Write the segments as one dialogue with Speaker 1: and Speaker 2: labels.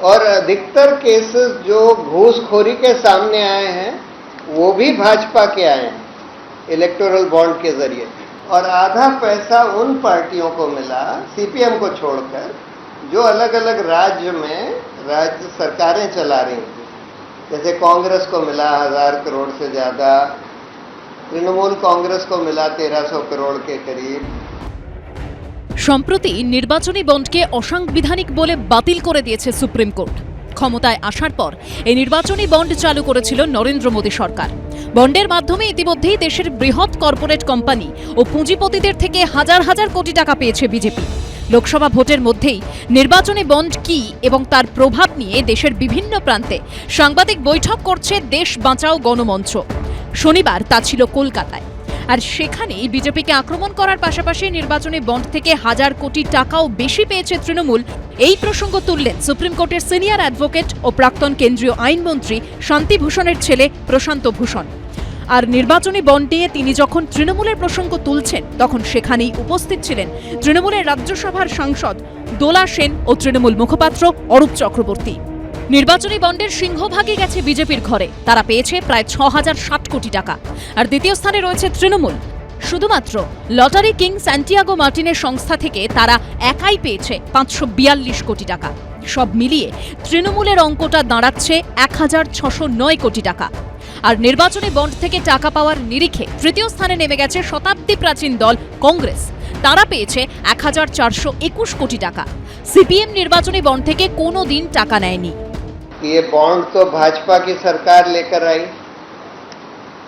Speaker 1: और अधिकतर केसेस जो घूसखोरी के सामने आए हैं वो भी भाजपा के आए हैं इलेक्टोरल बॉन्ड के जरिए, और आधा पैसा उन पार्टियों को मिला सीपीएम को छोड़कर जो अलग अलग राज्य में राज्य सरकारें चला रही थी। जैसे कांग्रेस को मिला 1000 करोड़ से ज्यादा, तृणमूल कांग्रेस को मिला 1300 करोड़ के करीब।
Speaker 2: সম্প্রতি নির্বাচনী বন্ডকে অসাংবিধানিক বলে বাতিল করে দিয়েছে সুপ্রিম কোর্ট। ক্ষমতায় আসার পর এই নির্বাচনী বন্ড চালু করেছিল নরেন্দ্র মোদী সরকার। বন্ডের মাধ্যমে ইতিমধ্যেই দেশের বৃহৎ কর্পোরেট কোম্পানি ও পুঁজিপতিদের থেকে হাজার হাজার কোটি টাকা পেয়েছে বিজেপি। লোকসভা ভোটের মধ্যেই নির্বাচনী বন্ড কি এবং তার প্রভাব নিয়ে দেশের বিভিন্ন প্রান্তে সাংবাদিক বৈঠক করছে দেশ বাঁচাও গণমঞ্চ। শনিবার তা ছিল কলকাতায়, আর সেখানেই বিজেপিকে আক্রমণ করার পাশাপাশি নির্বাচনী বন্ড থেকে হাজার কোটি টাকাও বেশি পেয়েছে তৃণমূল। এই প্রসঙ্গ তুললেন সুপ্রিম কোর্টের সিনিয়র অ্যাডভোকেট ও প্রাক্তন কেন্দ্রীয় আইনমন্ত্রী শান্তি ভূষণের ছেলে প্রশান্ত ভূষণ। আর নির্বাচনী বন্ড নিয়ে তিনি যখন তৃণমূলের প্রসঙ্গ তুলছেন তখন সেখানেই উপস্থিত ছিলেন তৃণমূলের রাজ্যসভার সাংসদ দোলা সেন ও তৃণমূল মুখপাত্র অরূপ চক্রবর্তী। নির্বাচনী বন্ডের সিংহভাগই গেছে বিজেপির ঘরে, তারা পেয়েছে প্রায় 6060 কোটি টাকা। আর দ্বিতীয় স্থানে রয়েছে তৃণমূল। শুধুমাত্র লটারি কিং স্যান্টিয়াগো মার্টিনের সংস্থা থেকে তারা একাই পেয়েছে 542 কোটি টাকা। সব মিলিয়ে তৃণমূলের অঙ্কটা দাঁড়াচ্ছে 1609 কোটি টাকা। আর নির্বাচনী বন্ড থেকে টাকা পাওয়ার নিরিখে তৃতীয় স্থানে নেমে গেছে শতাব্দী প্রাচীন দল কংগ্রেস, তারা পেয়েছে 1421 কোটি টাকা। সিপিএম নির্বাচনী বন্ড থেকে কোনো দিন টাকা নেয়নি।
Speaker 1: ये बॉन्ड तो भाजपा की सरकार लेकर आई,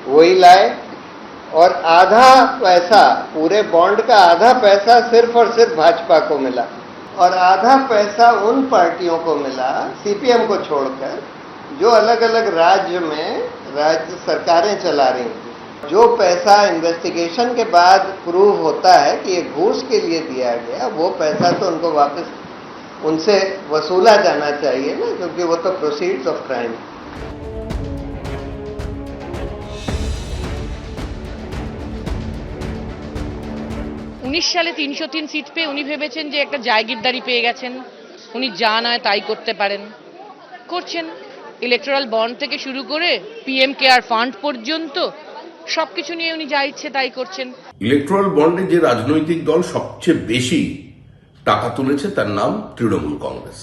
Speaker 1: वही लाए, और आधा पैसा, पूरे बॉन्ड का आधा पैसा सिर्फ और सिर्फ भाजपा को मिला, और आधा पैसा उन पार्टियों को मिला सीपीएम को छोड़कर जो अलग अलग राज्य में राज्य सरकारें चला रही थी। जो पैसा इन्वेस्टिगेशन के बाद प्रूव होता है कि ये घूस के लिए दिया गया, वो पैसा तो उनको वापस उनसे वसूला जाना चाहिए ना, क्योंकि वो तो प्रोसीड्स ऑफ क्राइम।
Speaker 3: সালে 303 সিট পেয়ে উনি ভেবেছেন যে একটা জায়গিরদারি পেয়ে গেছেন, উনি যা নয় তাই করতে পারেন, করছেন। ইলেকটোরাল বন্ড থেকে শুরু করে পিএম কেয়ার ফান্ড পর্যন্ত সবকিছু নিয়ে উনি যা ইচ্ছে তাই করছেন।
Speaker 4: ইলেকটোরাল বন্ডে যে রাজনৈতিক দল সবচেয়ে বেশি টাকা তুলেছে তার নাম তৃণমূল কংগ্রেস।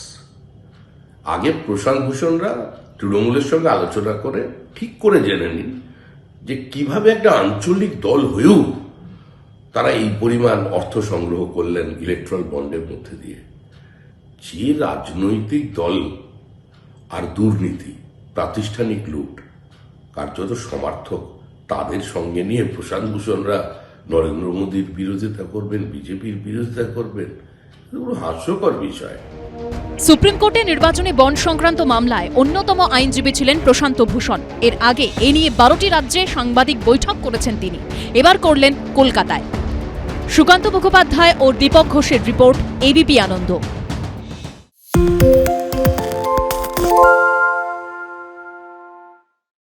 Speaker 4: আগে প্রশান্ত ভূষণরা তৃণমূলের সঙ্গে আলোচনা করে ঠিক করে জেনে নিন যে কিভাবে একটা আঞ্চলিক দল হয়েও তারা এই পরিমাণ অর্থ সংগ্রহ করলেন ইলেকট্রাল বন্ডের মধ্যে দিয়ে। যে রাজনৈতিক দল আর দুর্নীতি, প্রাতিষ্ঠানিক লুট, কার্যত সমার্থক, তাদের সঙ্গে নিয়ে প্রশান্ত ভূষণরা নরেন্দ্র মোদীর বিরোধিতা করবেন, বিজেপির বিরোধিতা করবেন, এগুলো হাস্যকর বিষয়।
Speaker 2: সুপ্রিম কোর্টে নির্বাচনী বন্ড সংক্রান্ত মামলায় অন্যতম আইনজীবী ছিলেন প্রশান্ত ভূষণ। এর আগে এ নিয়ে 12টি রাজ্যে সাংবাদিক বৈঠক করেছেন তিনি, এবার করলেন কলকাতায়। সুকান্ত মুখোপাধ্যায় ও দীপক ঘোষের রিপোর্ট, এবিপি আনন্দ।